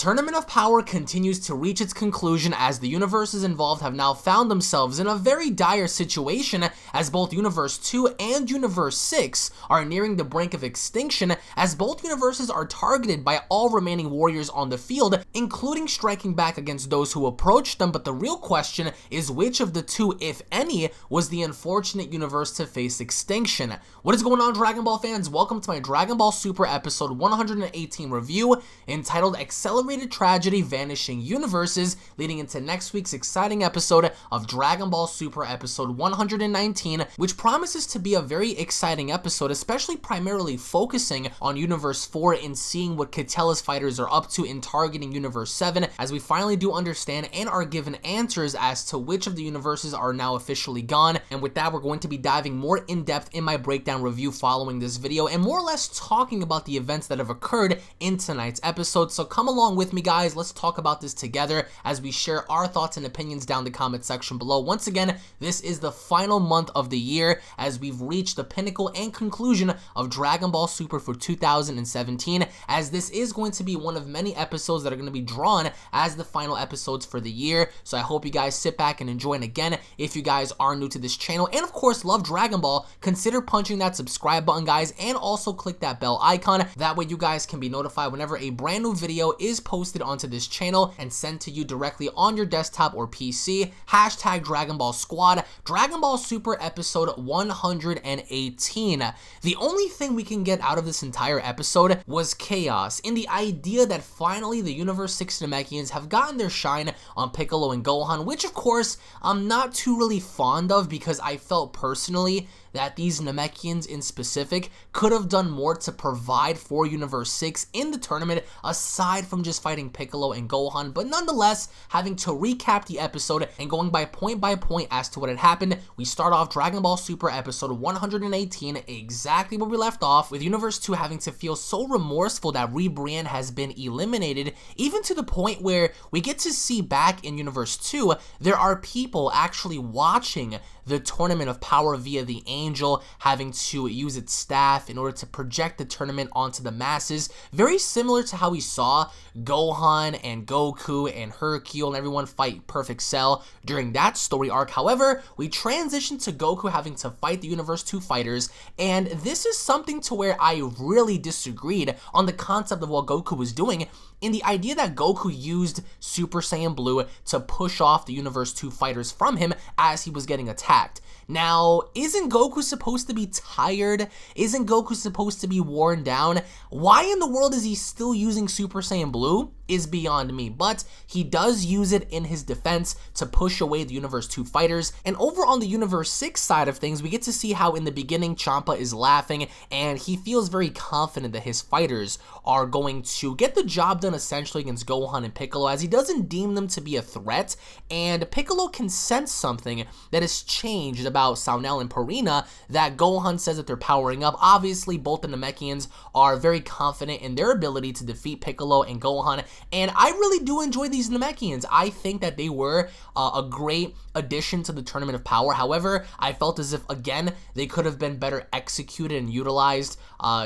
Tournament of Power continues to reach its conclusion as the universes involved have now found themselves in a very dire situation, as both Universe 2 and Universe 6 are nearing the brink of extinction, as both universes are targeted by all remaining warriors on the field, including striking back against those who approached them. But the real question is which of the two, if any, was the unfortunate universe to face extinction. What is going on, Dragon Ball fans? Welcome to my Dragon Ball Super episode 118 review entitled Accelerated Tragedy Vanishing Universes, leading into next week's exciting episode of Dragon Ball Super episode 119, which promises to be a very exciting episode, especially primarily focusing on Universe 4 and seeing what Catella's fighters are up to in targeting Universe 7, as we finally do understand and are given answers as to which of the universes are now officially gone. And with that, we're going to be diving more in depth in my breakdown review following this video and more or less talking about the events that have occurred in tonight's episode. So come along with me, guys. Let's talk about this together as we share our thoughts and opinions down the comment section below. Once again, this is the final month of the year as we've reached the pinnacle and conclusion of Dragon Ball Super for 2017, as this is going to be one of many episodes that are going to be drawn as the final episodes for the year. So I hope you guys sit back and enjoy. And again, if you guys are new to this channel and of course love Dragon Ball, consider punching that subscribe button, guys, and also click that bell icon. That way you guys can be notified whenever a brand new video is posted onto this channel and sent to you directly on your desktop or PC. Hashtag Dragon Ball Squad, Dragon Ball Super episode 118. The only thing we can get out of this entire episode was chaos, in the idea that finally the Universe 6 Namekians have gotten their shine on Piccolo and Gohan, which of course I'm not too really fond of, because I felt personally that these Namekians in specific could have done more to provide for Universe 6 in the tournament aside from just fighting Piccolo and Gohan. But nonetheless, having to recap the episode and going by point as to what had happened, we start off Dragon Ball Super episode 118 exactly where we left off, with Universe 2 having to feel so remorseful that Brienne has been eliminated, even to the point where we get to see back in Universe 2 there are people actually watching the Tournament of Power via the Angel, having to use its staff in order to project the tournament onto the masses, very similar to how we saw Gohan and Goku and Hercule and everyone fight Perfect Cell during that story arc. However, we transition to Goku having to fight the Universe 2 fighters, and this is something to where I really disagreed on the concept of what Goku was doing, in the idea that Goku used Super Saiyan Blue to push off the Universe 2 fighters from him as he was getting attacked. Now, isn't Goku supposed to be tired? Isn't Goku supposed to be worn down? Why in the world is he still using Super Saiyan Blue is beyond me, but he does use it in his defense to push away the Universe 2 fighters. And over on the Universe 6 side of things, we get to see how in the beginning Champa is laughing and he feels very confident that his fighters are going to get the job done essentially against Gohan and Piccolo, as he doesn't deem them to be a threat. And Piccolo can sense something that has changed about Saunel and Purina, that Gohan says that they're powering up. Obviously, both the Namekians are very confident in their ability to defeat Piccolo and Gohan, and I really do enjoy these Namekians. I think that they were a great addition to the Tournament of Power. However, I felt as if, again, they could have been better executed and utilized,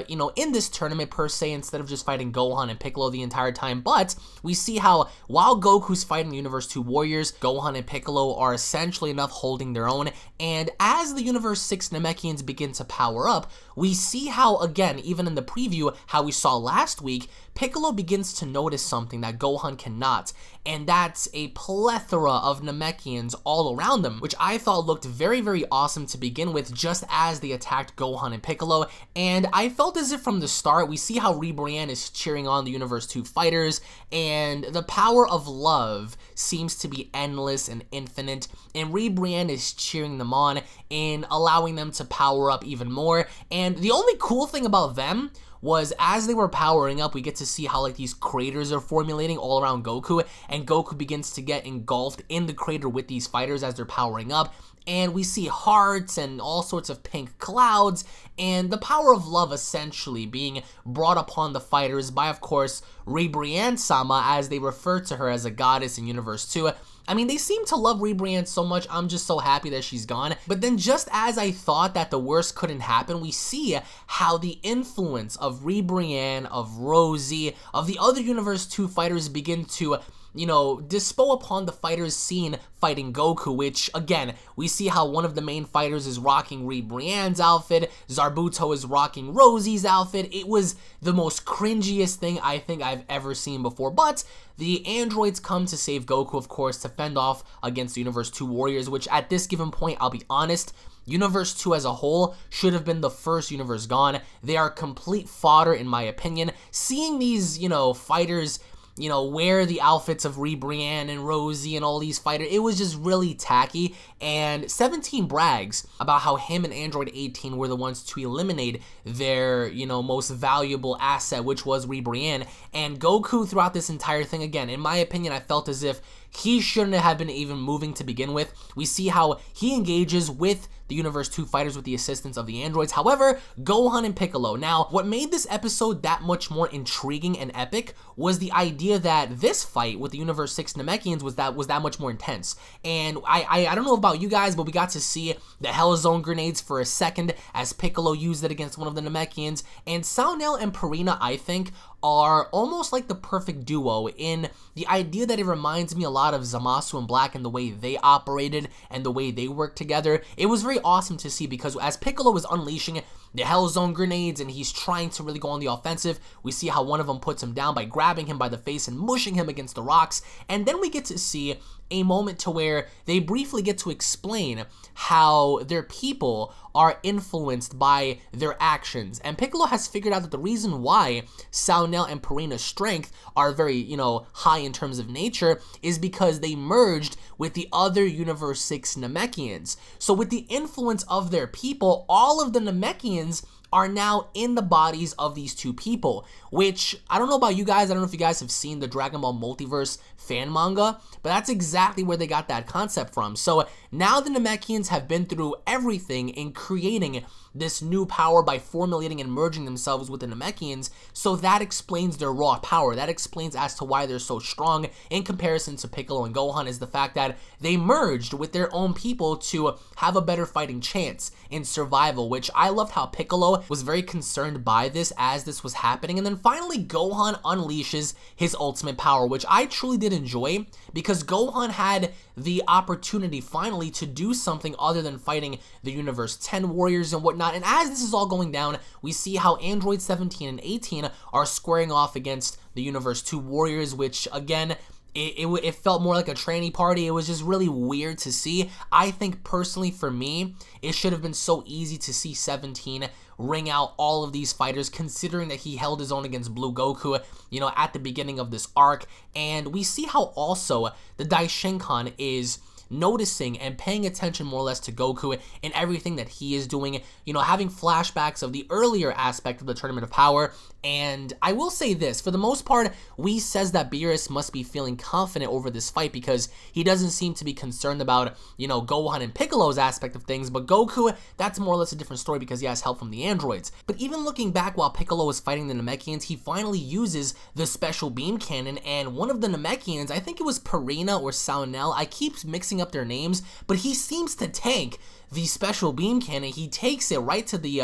in this tournament per se, instead of just fighting Gohan and Piccolo the entire time. But we see how while Goku's fighting Universe 2 warriors, Gohan and Piccolo are essentially enough holding their own. And as the Universe 6 Namekians begin to power up, we see how, again, even in the preview, how we saw last week, Piccolo begins to notice something that Gohan cannot, and that's a plethora of Namekians all around them, which I thought looked very, very awesome to begin with, just as they attacked Gohan and Piccolo. And I felt as if from the start, we see how Brienne is cheering on the Universe 2 fighters, and the power of love seems to be endless and infinite, and Brienne is cheering them on and allowing them to power up even more. And the only cool thing about them was as they were powering up, we get to see how like these craters are formulating all around Goku, and Goku begins to get engulfed in the crater with these fighters as they're powering up. and we see hearts and all sorts of pink clouds, and the power of love essentially being brought upon the fighters by, of course, Ribrianne-sama, as they refer to her as a goddess in Universe 2. I mean, they seem to love Ribrianne so much, I'm just so happy that she's gone. But then just as I thought that the worst couldn't happen, we see how the influence of Ribrianne, of Rosie, of the other Universe 2 fighters begin to, you know, dispo upon the fighters seen fighting Goku, which, again, we see how one of the main fighters is rocking Ribrianne's outfit, Zarbuto is rocking Rosie's outfit. It was the most cringiest thing I think I've ever seen before, but the androids come to save Goku, of course, to fend off against the Universe 2 warriors, which at this given point, I'll be honest, Universe 2 as a whole should have been the first universe gone. They are complete fodder, in my opinion. Seeing these, you know, fighters, you know, wear the outfits of Ribrianne and Rosie and all these fighters, it was just really tacky. And 17 brags about how him and Android 18 were the ones to eliminate their, you know, most valuable asset, which was Ribrianne. And Goku throughout this entire thing, again, in my opinion, I felt as if he shouldn't have been even moving to begin with. We see how he engages with the Universe 2 fighters with the assistance of the androids. However, Gohan and Piccolo. Now, what made this episode that much more intriguing and epic was the idea that this fight with the Universe 6 Namekians was that much more intense. And I don't know about you guys, but we got to see the Hell Zone grenades for a second as Piccolo used it against one of the Namekians. And Saunel and Purina, I think, are almost like the perfect duo in the idea that it reminds me a lot of Zamasu and Black and the way they operated and the way they worked together. It was very awesome to see because as Piccolo is unleashing the Hell Zone grenades and he's trying to really go on the offensive, we see how one of them puts him down by grabbing him by the face and mushing him against the rocks. And then we get to see a moment to where they briefly get to explain how their people are influenced by their actions. And Piccolo has figured out that the reason why Saunel and Purina's strength are very, you know, high in terms of nature is because they merged with the other Universe 6 Namekians. So with the influence of their people, all of the Namekians are now in the bodies of these two people, which I don't know about you guys. I don't know if you guys have seen the Dragon Ball Multiverse fan manga, but that's exactly where they got that concept from. So now the Namekians have been through everything in creating this new power by formulating and merging themselves with the Namekians, so that explains their raw power. That explains as to why they're so strong in comparison to Piccolo and Gohan, is the fact that they merged with their own people to have a better fighting chance in survival, which I loved how Piccolo was very concerned by this as this was happening. And then finally Gohan unleashes his ultimate power, which I truly did enjoy because Gohan had the opportunity finally to do something other than fighting the Universe 10 warriors and whatnot. And as this is all going down, we see how Android 17 and 18 are squaring off against the Universe 2 warriors, which again, it felt more like a tranny party. It was just really weird to see. I think personally for me, it should have been so easy to see 17 ring out all of these fighters, considering that he held his own against Blue Goku, you know, at the beginning of this arc. And we see how also the Daishinkan is noticing and paying attention more or less to Goku and everything that he is doing, you know, having flashbacks of the earlier aspect of the Tournament of Power. And I will say this, for the most part, Whis says that Beerus must be feeling confident over this fight because he doesn't seem to be concerned about, you know, Gohan and Piccolo's aspect of things, but Goku, that's more or less a different story because he has help from the androids. But even looking back while Piccolo was fighting the Namekians, he finally uses the special beam cannon, and one of the Namekians, I think it was Purina or Saunel, I keep mixing up their names, but he seems to tank the special beam cannon. He takes it right to the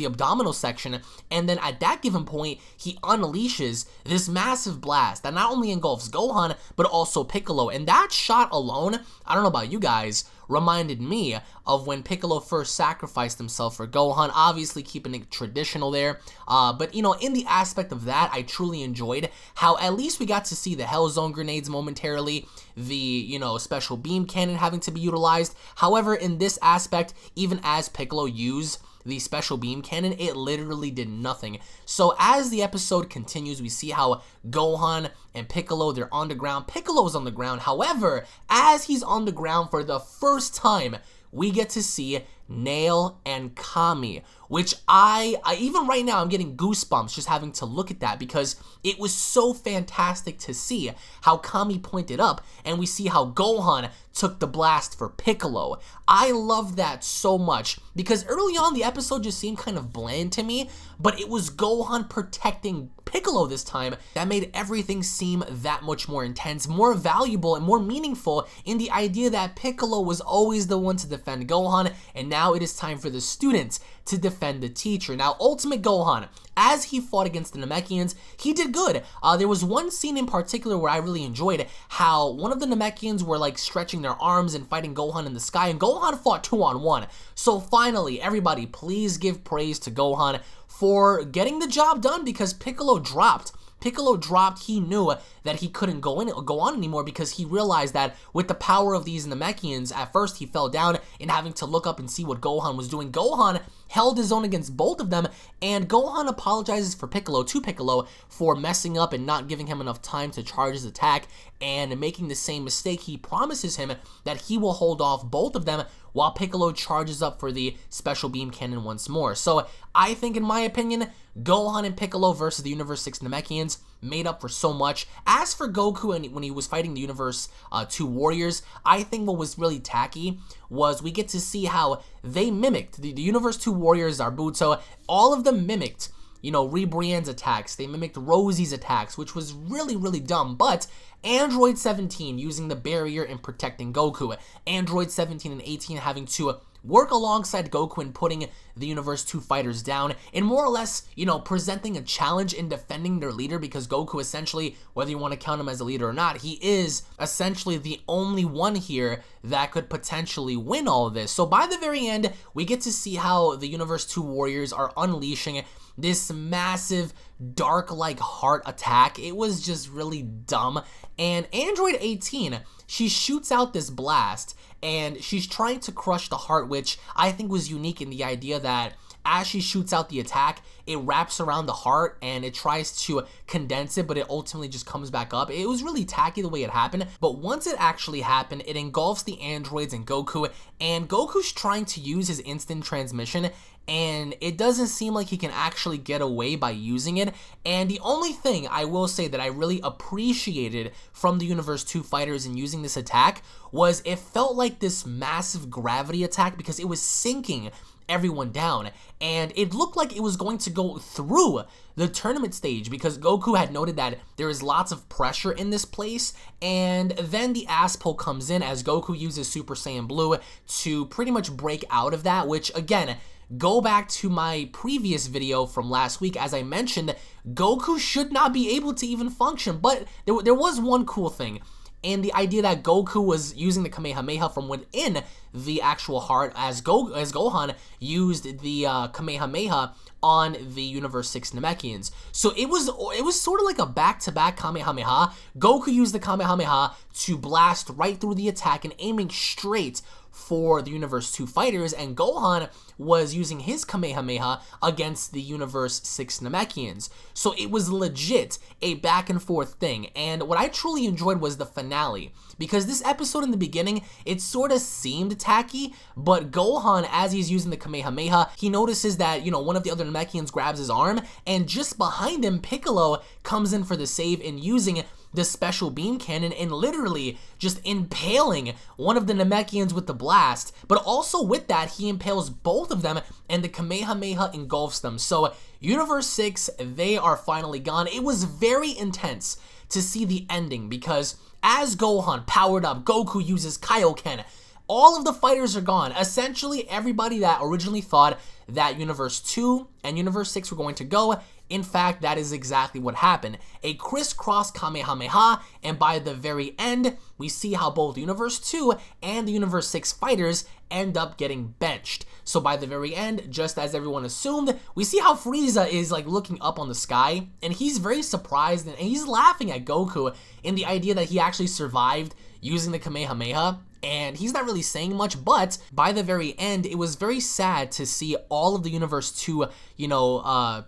abdominal section, and then at that given point, he unleashes this massive blast that not only engulfs Gohan, but also Piccolo. And that shot alone, I don't know about you guys, reminded me of when Piccolo first sacrificed himself for Gohan, obviously keeping it traditional there. But, you know, in the aspect of that, I truly enjoyed how at least we got to see the Hell Zone grenades momentarily, the, you know, special beam cannon having to be utilized. However, in this aspect, even as Piccolo used the special beam cannon, it literally did nothing. So as the episode continues, we see how Gohan and Piccolo, they're on the ground. Piccolo's on the ground. However, as he's on the ground for the first time, we get to see Nail, and Kami, which I even right now I'm getting goosebumps just having to look at that, because it was so fantastic to see how Kami pointed up and we see how Gohan took the blast for Piccolo. I love that so much because early on the episode just seemed kind of bland to me, but it was Gohan protecting Piccolo this time that made everything seem that much more intense, more valuable, and more meaningful in the idea that Piccolo was always the one to defend Gohan, and now it is time for the students to defend the teacher. Now, Ultimate Gohan, as he fought against the Namekians, he did good. There was one scene in particular where I really enjoyed how one of the Namekians were like stretching their arms and fighting Gohan in the sky, and Gohan fought 2-on-1. So finally, everybody, please give praise to Gohan for getting the job done, because Piccolo dropped. He knew that he couldn't go on anymore, because he realized that with the power of these Namekians, at first he fell down in having to look up and see what Gohan was doing. Gohan held his own against both of them, and Gohan apologizes to Piccolo for messing up and not giving him enough time to charge his attack and making the same mistake. He promises him that he will hold off both of them while Piccolo charges up for the special beam cannon once more. So I think, in my opinion, Gohan and Piccolo versus the Universe 6 Namekians made up for so much. As for Goku and when he was fighting the Universe 2 Warriors, I think what was really tacky was we get to see how they mimicked the Universe 2 Warriors, Zarbuto, all of them mimicked, you know, Ribrianne's attacks. They mimicked Rosie's attacks, which was really, really dumb. But Android 17 using the barrier and protecting Goku. Android 17 and 18 having to work alongside Goku and putting the Universe 2 fighters down, and more or less, you know, presenting a challenge in defending their leader, because Goku essentially, whether you want to count him as a leader or not, he is essentially the only one here that could potentially win all of this. So by the very end, we get to see how the Universe 2 Warriors are unleashing this massive dark-like heart attack. It was just really dumb. And Android 18, she shoots out this blast, and she's trying to crush the heart, which I think was unique in the idea that as she shoots out the attack, it wraps around the heart and it tries to condense it, but it ultimately just comes back up. It was really tacky the way it happened, but once it actually happened, it engulfs the androids and Goku's trying to use his instant transmission, and it doesn't seem like he can actually get away by using it. And the only thing I will say that I really appreciated from the Universe 2 fighters in using this attack was it felt like this massive gravity attack, because it was sinking everyone down, and it looked like it was going to go through the tournament stage, because Goku had noted that there is lots of pressure in this place. And then the ass pull comes in as Goku uses Super Saiyan Blue to pretty much break out of that, which again, go back to my previous video from last week. As I mentioned, Goku should not be able to even function, but there was one cool thing. And the idea that Goku was using the Kamehameha from within the actual heart, as Gohan used the Kamehameha on the Universe 6 Namekians. So it was sort of like a back-to-back Kamehameha. Goku used the Kamehameha to blast right through the attack and aiming straight for the Universe 2 fighters, and Gohan was using his Kamehameha against the Universe 6 Namekians. So it was legit a back and forth thing, and what I truly enjoyed was the finale, because this episode in the beginning, it sort of seemed tacky, but Gohan, as he's using the Kamehameha, he notices that, you know, one of the other Namekians grabs his arm, and just behind him, Piccolo comes in for the save and using the special beam cannon and literally just impaling one of the Namekians with the blast, but also with that, he impales both of them and the Kamehameha engulfs them. So Universe 6, they are finally gone. It was very intense to see the ending, because as Gohan powered up, Goku uses Kaioken. All of the fighters are gone. Essentially, everybody that originally thought that Universe 2 and Universe 6 were going to go, in fact, that is exactly what happened. A crisscross Kamehameha, and by the very end, we see how both Universe 2 and the Universe 6 fighters end up getting benched. So by the very end, just as everyone assumed, we see how Frieza is like looking up on the sky, and he's very surprised, and he's laughing at Goku in the idea that he actually survived using the Kamehameha. and he's not really saying much, but by the very end, it was very sad to see all of the Universe 2,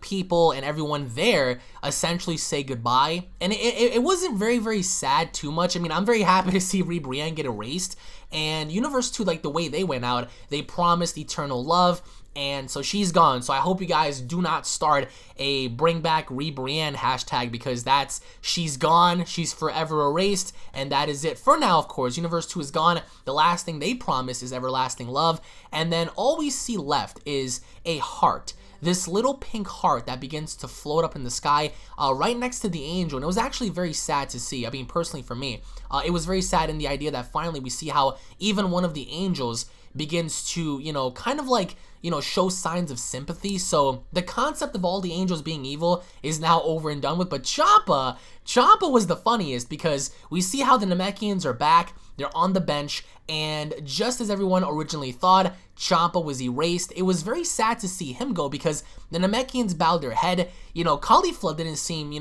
people and everyone there essentially say goodbye. And it wasn't very sad too much. I mean, I'm very happy to see Brienne get erased, and Universe 2, like the way they went out, they promised eternal love, and so she's gone. So I hope you guys do not start a bring back Brienne hashtag, because she's gone, she's forever erased, and that is it for now. Of course, Universe 2 is gone. The last thing they promise is everlasting love, and then all we see left is a heart. This little pink heart that begins to float up in the sky right next to the angel. And it was actually very sad to see. I mean, personally for me, it was very sad in the idea that finally we see how even one of the angels begins to, kind of like, show signs of sympathy. So the concept of all the angels being evil is now over and done with. But Champa was the funniest, because we see how the Namekians are back. They're on the bench, and just as everyone originally thought, Champa was erased. It was very sad to see him go, because the Namekians bowed their head. Caulifla didn't seem,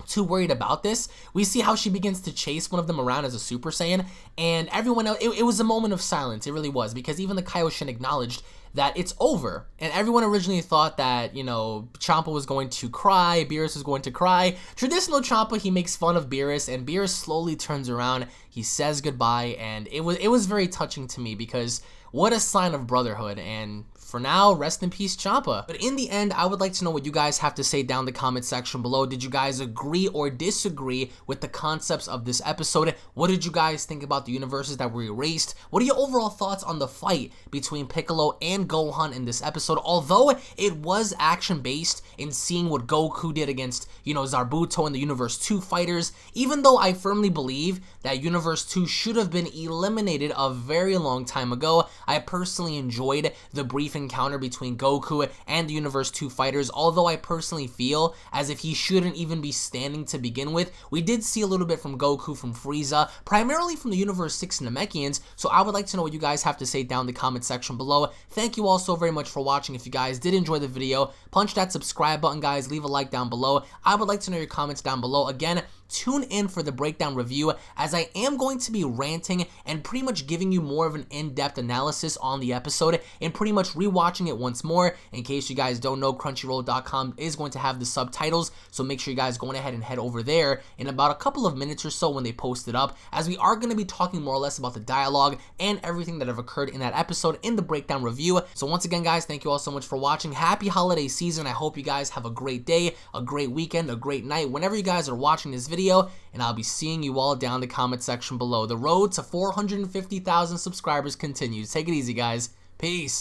too worried about this. We see how she begins to chase one of them around as a Super Saiyan, and everyone else, it was a moment of silence. It really was, because even the Kaioshin acknowledged that it's over. And everyone originally thought that, Champa was going to cry, Beerus was going to cry. Traditional Champa, he makes fun of Beerus, and Beerus slowly turns around, he says goodbye, and it was very touching to me, because what a sign of brotherhood. And for now, rest in peace, Champa. But in the end, I would like to know what you guys have to say down in the comment section below. Did you guys agree or disagree with the concepts of this episode? What did you guys think about the universes that were erased? What are your overall thoughts on the fight between Piccolo and Gohan in this episode? Although it was action-based in seeing what Goku did against, Zarbuto and the Universe 2 fighters, even though I firmly believe that Universe 2 should have been eliminated a very long time ago, I personally enjoyed the brief encounter between Goku and the Universe 2 fighters, although I personally feel as if he shouldn't even be standing to begin with. We did see a little bit from Goku, from Frieza, primarily from the Universe 6 Namekians, so I would like to know what you guys have to say down in the comment section below. Thank you all so very much for watching. If you guys did enjoy the video, punch that subscribe button, guys, leave a like down below. I would like to know your comments down below. Again, tune in for the breakdown review, as I am going to be ranting and pretty much giving you more of an in-depth analysis on the episode, and pretty much rewatching it once more. In case you guys don't know, Crunchyroll.com is going to have the subtitles, so make sure you guys go ahead and head over there in about a couple of minutes or so when they post it up, as we are going to be talking more or less about the dialogue and everything that have occurred in that episode in the breakdown review. So once again, guys, thank you all so much for watching. Happy holiday season. I hope you guys have a great day, a great weekend, a great night whenever you guys are watching this video, and I'll be seeing you all down in the comment section below. The road to 450,000 subscribers continues. Take it easy, guys. Peace.